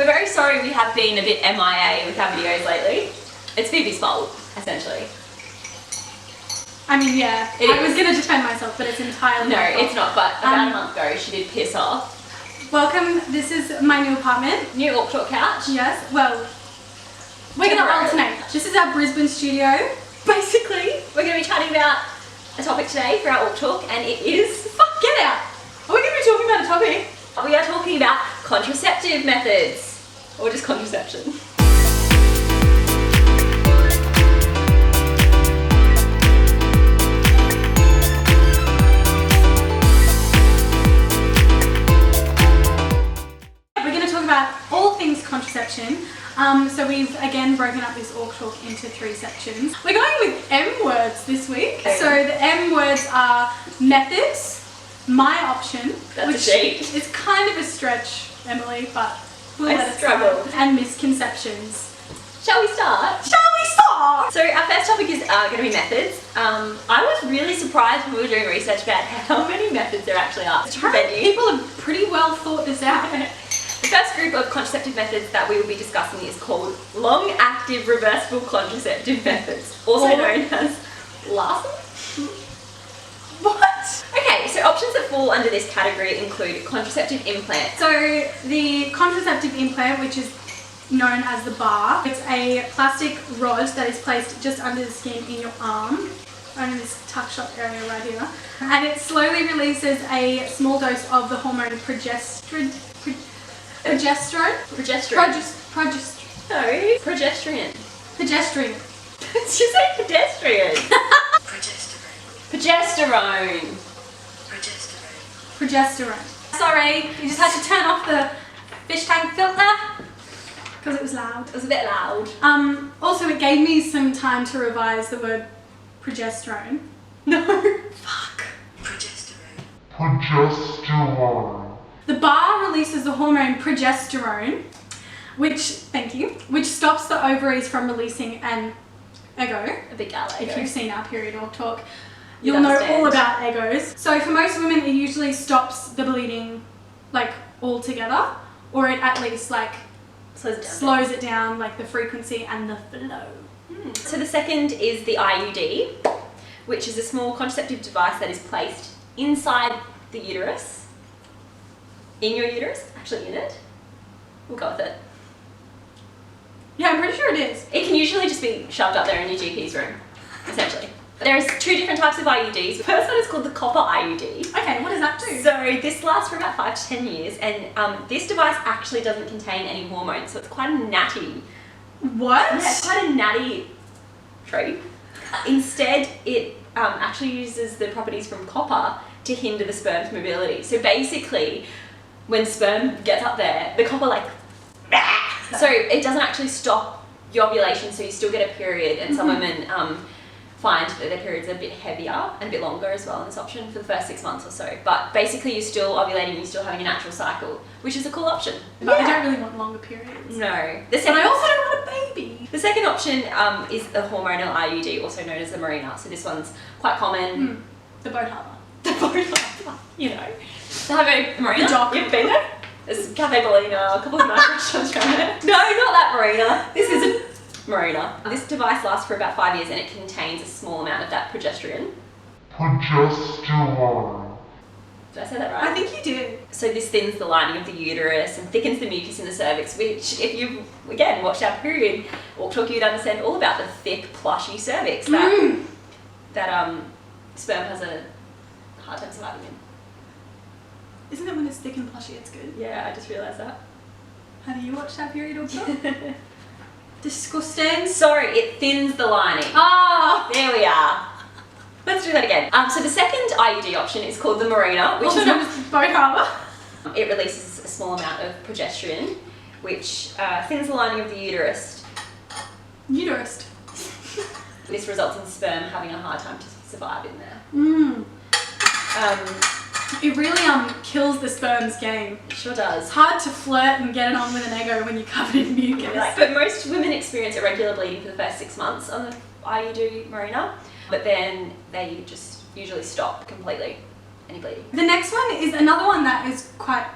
We're very sorry we have been a bit MIA with our videos lately. It's Phoebe's fault, essentially. I mean, yeah, I was going to defend myself, but it's entirely No, my fault. it's not, but about a month ago she did piss off. Welcome, this is my new apartment. New AwkTalk couch. Yes, well, we're going to alternate. This is our Brisbane studio. Basically, we're going to be chatting about a topic today for our AwkTalk, and it is... Fuck, get out! Are we going to be talking about a topic? We are talking about contraceptive methods, or just contraception. About all things contraception. So we've again broken up this AwkTalk into 3 sections. We're going with M words this week. Okay. So the M words are methods, my option, That's which is kind of a stretch, Emily, but we'll let it struggle. slide. And misconceptions. Shall we start? Shall we start? So our first topic is going to be methods. I was really surprised when we were doing research about how many methods there actually are to prevent you. People have pretty well thought this out. The first group of contraceptive methods that we will be discussing is called long-active reversible contraceptive methods, also known as LARSM. What? Okay, so options that fall under this category include contraceptive implants. So the contraceptive implant, which is known as the bar, it's a plastic rod that is placed just under the skin in your arm, under this tuck shot area right here, and it slowly releases a small dose of the hormone progesterone. No, progesterone. Progesterone. Did you say pedestrian? Progesterone. Progesterone. Sorry, you just had to turn off the fish tank filter because it was loud. It was a bit loud. Also, it gave me some time to revise the word progesterone. No. Fuck. Progesterone. The bar releases the hormone progesterone, which stops the ovaries from releasing an ego. A big gal ego. If you've seen our period AwkTalk, you'll know all about egos. So for most women, it usually stops the bleeding, like, altogether, or it at least, like, slows it down, like the frequency and the flow. So the second is the IUD, which is a small contraceptive device that is placed inside the uterus. In your uterus? Actually in it? We'll go with it. Yeah, I'm pretty sure it is. It can usually just be shoved up there in your GP's room, essentially. There's 2 different types of IUDs. The first one is called the copper IUD. Okay, what does that do? So this lasts for about 5 to 10 years, and this device actually doesn't contain any hormones, so it's quite a natty. What? Yeah, it's quite a natty treat. Instead, it actually uses the properties from copper to hinder the sperm's mobility. So basically, when sperm gets up there, the copper so it doesn't actually stop your ovulation, so you still get a period, and some women find that their periods are a bit heavier and a bit longer as well in this option for the first 6 months or so. But basically you're still ovulating, you're still having a natural cycle, which is a cool option. But I don't really want longer periods. No. And I also don't want a baby. The second option is the hormonal IUD, also known as the Marina. So this one's quite common. The boat harbour. The boat harbour, you know. To have a marina. The dock. You've been there? There's Cafe Bellina, a couple of nice restaurants around there. No, not that marina. This is a marina. This device lasts for about 5 years and it contains a small amount of that progesterone. Progesterone. Did I say that right? I think you did. So this thins the lining of the uterus and thickens the mucus in the cervix, which if you've, again, watched our period AwkTalk, you'd understand all about the thick, plushy cervix that sperm has a hard time surviving in. Isn't it when it's thick and plushy it's good? Yeah, I just realised that. Have you watched that period AwkTalk? Disgusting. Sorry, it thins the lining. Oh! There we are. Let's do that again. So the second IUD option is called the Marina, which also is known as boat harbour. It releases a small amount of progesterone, which thins the lining of the uterus. Uterus. This results in sperm having a hard time to survive in there. It really kills the sperm's game. It sure does. It's hard to flirt and get it on with an ego when you're covered in mucus. But most women experience irregular bleeding for the first 6 months on the IUD Marina, but then they just usually stop completely, any bleeding. The next one is another one that is quite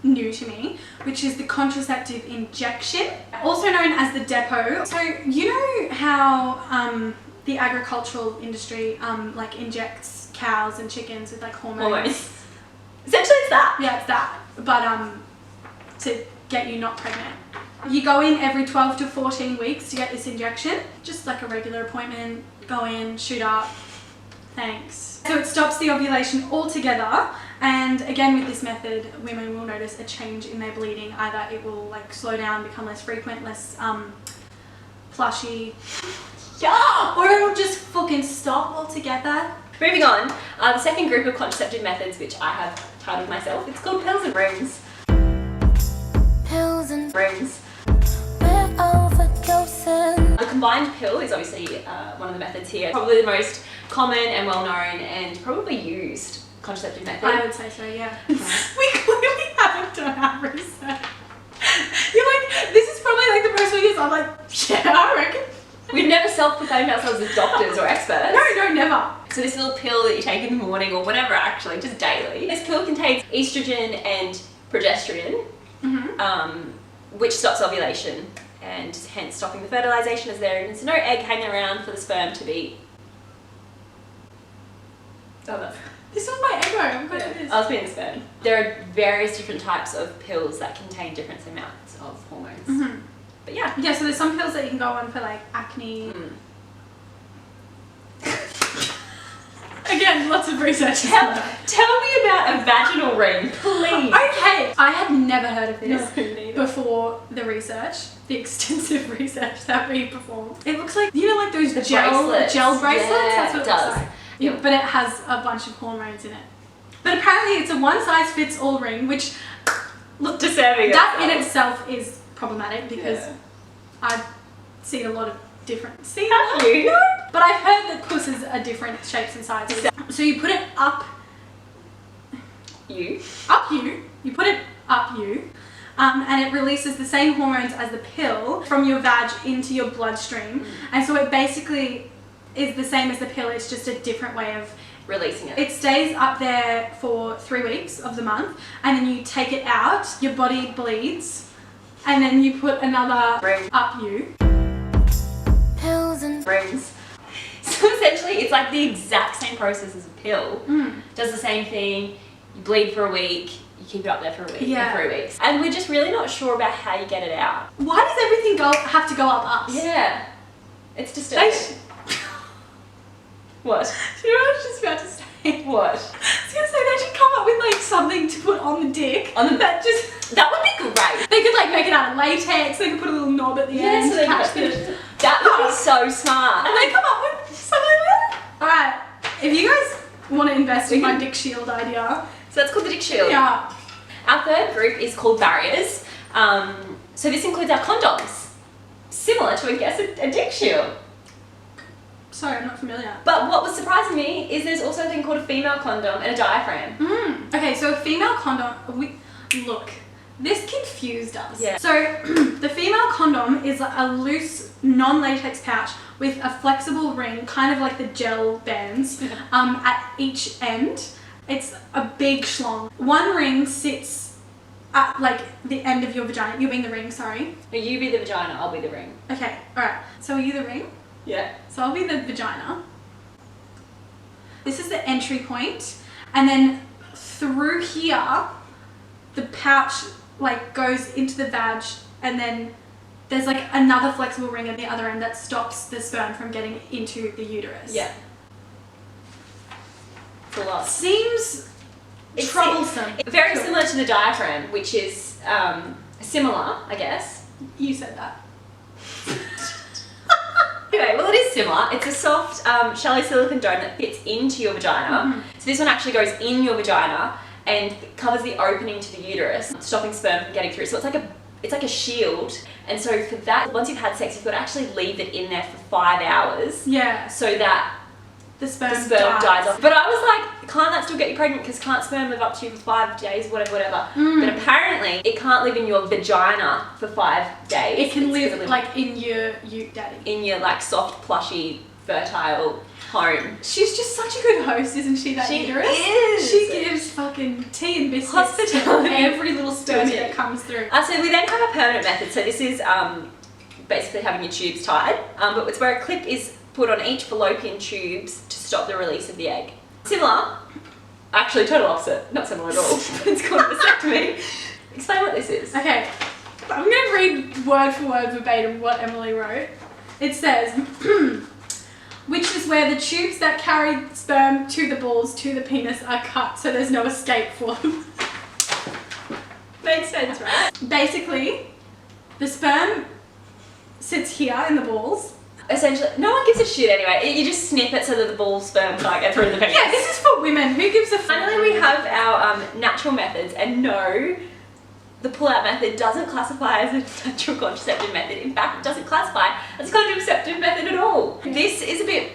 new to me, which is the contraceptive injection, also known as the depot. So you know how the agricultural industry like injects cows and chickens with like hormones. Essentially it's that. Yeah, it's that. But to get you not pregnant. You go in every 12 to 14 weeks to get this injection. Just like a regular appointment, go in, shoot up, thanks. So it stops the ovulation altogether. And again, with this method, women will notice a change in their bleeding. Either it will like slow down, become less frequent, less plushy, Yeah. or it'll just fucking stop altogether. Moving on, the second group of contraceptive methods, which I have titled myself, it's called pills and rings. Pills and Rings. we're overdosing. The combined pill is obviously one of the methods here. Probably the most common and well-known and probably used contraceptive method. I would say so, yeah. We clearly haven't done our research. You're like, this is probably like the first week is I'm like, yeah, I reckon. We've never self-proclaimed ourselves as doctors or experts. No, never. So this little pill that you take in the morning or whenever actually, just daily. This pill contains estrogen and progesterone, which stops ovulation and hence stopping the fertilization as there is no egg hanging around for the sperm to be... Oh, that's... This was my ego. I'm going to do this. I was being the sperm. There are various different types of pills that contain different amounts of hormones. But yeah. Yeah, so there's some pills that you can go on for like acne. Again, lots of research. Tell me about a vaginal ring, please. Okay, I had never heard of this No, neither. before the research, the extensive research that we performed. It looks like, you know, like those The gel bracelets? Yeah, That's what it does. looks like. Yep. Yeah, but it has a bunch of hormones in it. But apparently it's a one-size-fits-all ring, which, look, Disturbing. that in itself is problematic because Yeah. I've seen a lot of different... See? Have you? No. But I've heard that pussies are different shapes and sizes. So you put it up you, put it up you, and it releases the same hormones as the pill from your vag into your bloodstream. And so it basically is the same as the pill, it's just a different way of Releasing it. It stays up there for 3 weeks of the month, and then you take it out, your body bleeds, and then you put another Ring. up you. Pills and Rings. So essentially it's like the exact same process as a pill. Does the same thing, you bleed for a week, you keep it up there for a week, Yeah. for 3 weeks. And we're just really not sure about how you get it out. Why does everything have to go up us? Yeah. It's disturbing. What? Do you know what I was just about to say? What? I was gonna say they should come up with like something to put on the dick. On the that just That would be great. they could like make it out of latex. They could put a little knob at the end so to they catch could- the. That would be so smart. And they come up with something like that. All right, if you guys want to invest in my dick shield idea, So that's called the dick shield. yeah. Our third group is called barriers. So this includes our condoms. Similar to, I guess, a dick shield. Sorry, I'm not familiar. But what was surprising me is there's also a thing called a female condom and a diaphragm. Okay, so a female condom. Look, this confused us. Yeah. So the female condom is a loose, non-latex pouch with a flexible ring, kind of like the gel bands, at each end. It's a big schlong. One ring sits at like the end of your vagina. You being the ring, sorry. No, you be the vagina, I'll be the ring. Okay, all right. So are you the ring? Yeah. So I'll be the vagina. This is the entry point, and then through here, the pouch like goes into the vag, and then there's like another flexible ring at the other end that stops the sperm from getting into the uterus. Yeah. It's a lot. Seems It's troublesome. Very Cool. similar to the diaphragm, which is similar, I guess. You said that. Okay, well it is similar. It's a soft, shallow silicone dome that fits into your vagina. So this one actually goes in your vagina and covers the opening to the uterus, stopping sperm from getting through. So it's like a shield. And so for that, once you've had sex, you've got to actually leave it in there for 5 hours Yeah. so that The sperm, the sperm dies off. But I was like, can't that still get you pregnant? Because can't sperm live up to you for 5 days, whatever. But apparently it can't live in your vagina for 5 days. It can It's live gonna like in your ute daddy. in your like soft, plushy fertile home. She's just such a good host, isn't she, that She uterus? is. She gives fucking tea and biscuits Hospitality. to every little spermie that comes through. So we then have a permanent method. So this is basically having your tubes tied, but it's where a clip is put on each fallopian tubes to stop the release of the egg. Similar, actually total opposite, not similar at all. It's called vasectomy. Explain what this is. Okay, I'm going to read word for word verbatim what Emily wrote. It says, which is where the tubes that carry sperm to the balls to the penis are cut so there's no escape for them. Makes sense, right? Basically, the sperm sits here in the balls. Essentially, no one gives a shit anyway. You just snip it so that the ball sperm can't get through the penis. Yeah, this is for women. Who gives a Finally, we have our natural methods, and no, the pull-out method doesn't classify as a natural contraceptive method. In fact, it doesn't classify as a contraceptive method at all. This is a bit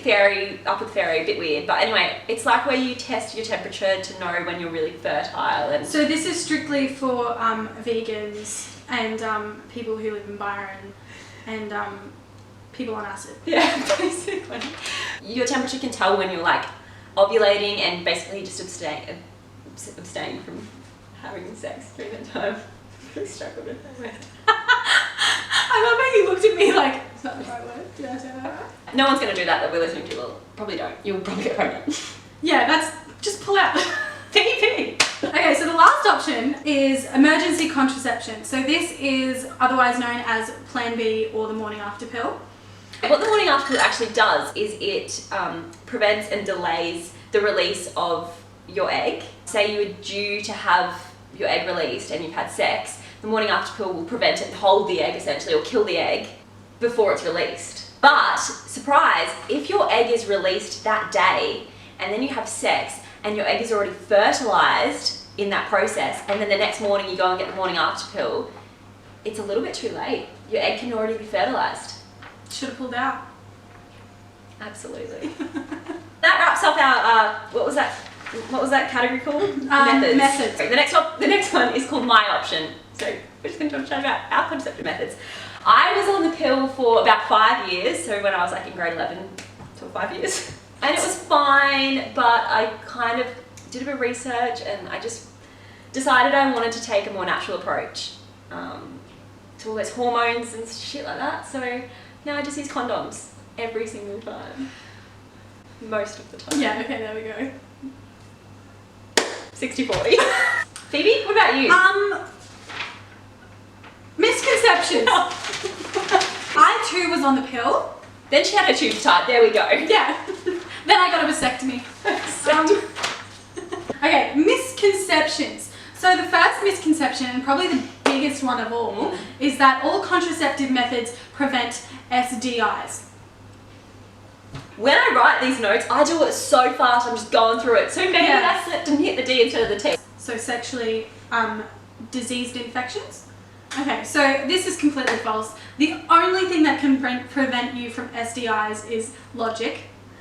fairy, up with fairy, a bit weird. But anyway, it's like where you test your temperature to know when you're really fertile. And So this is strictly for vegans and people who live in Byron and people on acid. yeah, basically, your temperature can tell when you're like ovulating and basically just abstain from having sex during that time. I'm really struggled with that word. I love how you looked at me like, it's not the right word. Did I say that right? No one's going to do that we're listening to. Well, probably don't. You'll probably get pregnant. Yeah, that's just pull out. PPP. Okay, so the last option is emergency contraception. So this is otherwise known as Plan B or the morning after pill. What the morning after pill actually does is it prevents and delays the release of your egg. Say you were due to have your egg released and you've had sex, the morning after pill will prevent it, hold the egg essentially, or kill the egg before it's released. But, surprise, if your egg is released that day and then you have sex and your egg is already fertilized in that process, and then the next morning you go and get the morning after pill, it's a little bit too late. Your egg can already be fertilized. Should have pulled out. Absolutely. That wraps up our, what was that category called? Methods. The next one is called my option. So we're just going to chat about our contraceptive methods. I was on the pill for about 5 years, so when I was like in grade 11 till 5 years. And it was fine, but I kind of did a bit of research and I just decided I wanted to take a more natural approach to all those hormones and shit like that. So now I just use condoms every single time. Most of the time. Yeah, okay, there we go. 60-40. Phoebe, what about you? Misconceptions. I too was on the pill. Then she had her tubes tied. There we go. Yeah. Then I got a vasectomy. Okay, misconceptions. So the first misconception, and probably the biggest one of all, is that all contraceptive methods prevent SDIs. When I write these notes, I do it so fast, I'm just going through it. So maybe I slipped and hit the D instead of the T. So sexually diseased infections. Okay, so this is completely false. The only thing that can prevent you from SDIs is logic,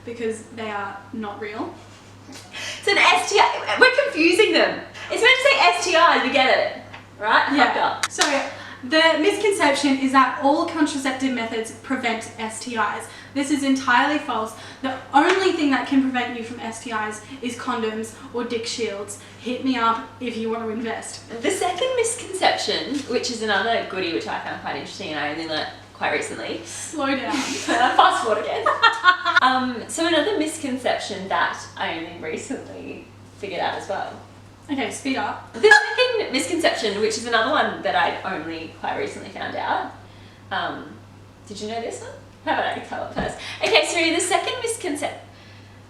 because they are not real. It's an STI. We're confusing them. It's meant to say STIs, you get it, right? Yeah. So the misconception is that all contraceptive methods prevent STIs. This is entirely false. The only thing that can prevent you from STIs is condoms or dick shields. Hit me up if you want to invest. The second misconception, which is another goodie which I found quite interesting and I only learnt quite recently. Slow down. Fast forward again. So another misconception that I only recently figured out as well. Okay, speed up. The second misconception, which is another one that I only quite recently found out. Did you know this one? How about I tell it first? Okay, so the second misconception,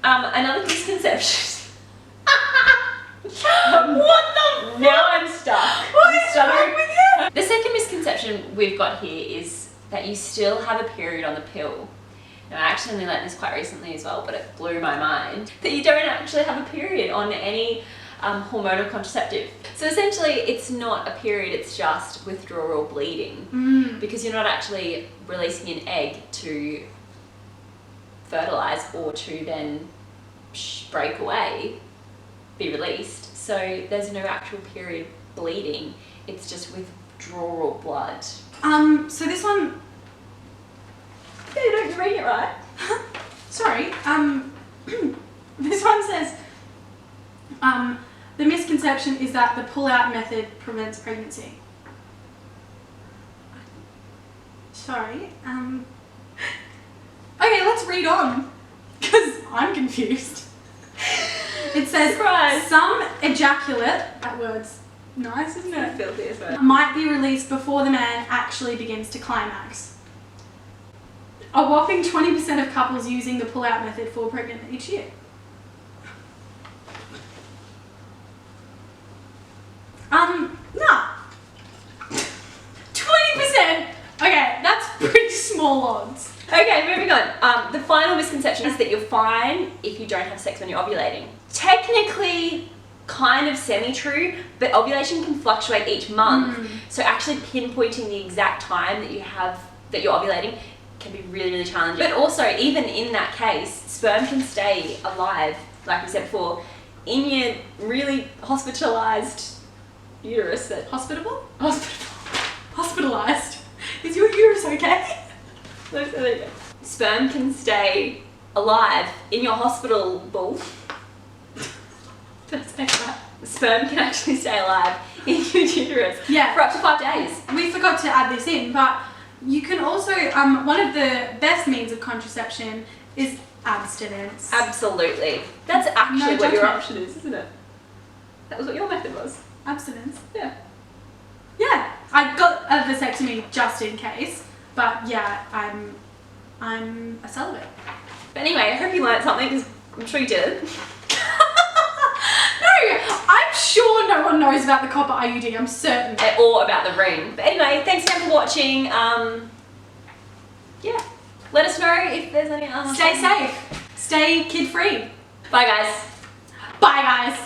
another misconception. What the? Now I'm stuck. What is wrong with you? The second misconception we've got here is that you still have a period on the pill. Now I actually only learned this quite recently as well, but it blew my mind. That you don't actually have a period on any hormonal contraceptive. So essentially it's not a period, it's just withdrawal bleeding. Because you're not actually releasing an egg to fertilize or to then break away, be released. So there's no actual period bleeding, it's just withdrawal blood. So this one, Yeah, you're reading it right. Sorry. This one says, the misconception is that the pull-out method prevents pregnancy. Sorry. Okay, let's read on, because I'm confused. It says, Surprise. some ejaculate, that word's nice, isn't it? Filthy as well. Might be released before the man actually begins to climax. A whopping 20% of couples using the pull-out method fall pregnant each year. Nah. 20%? Okay, that's pretty small odds. Okay, moving on. The final misconception is that you're fine if you don't have sex when you're ovulating. Technically, kind of semi-true, but ovulation can fluctuate each month. So actually pinpointing the exact time that you're ovulating can be really, really challenging. But also, even in that case, sperm can stay alive, like we said before, in your really hospitalized uterus. Hospitalized. Is your uterus okay? There you go. Sperm can stay alive in your hospital ball. That's excellent. Sperm can actually stay alive in your uterus Yeah. for up to 5 days. We forgot to add this in, but you can also, one of the best means of contraception is abstinence. Absolutely. That's actually No what your judgment. option is, isn't it? That was what your method was. Abstinence? Yeah. Yeah. I got a vasectomy just in case, but yeah, I'm a celibate. But anyway, I hope you learned something, because I'm sure you did. No, I'm sure no one knows about the copper IUD, I'm certain. Or about the ring. But anyway, thanks again for watching. Yeah. Let us know if there's any other. Stay safe. Stay kid-free. Bye, guys. Bye, guys.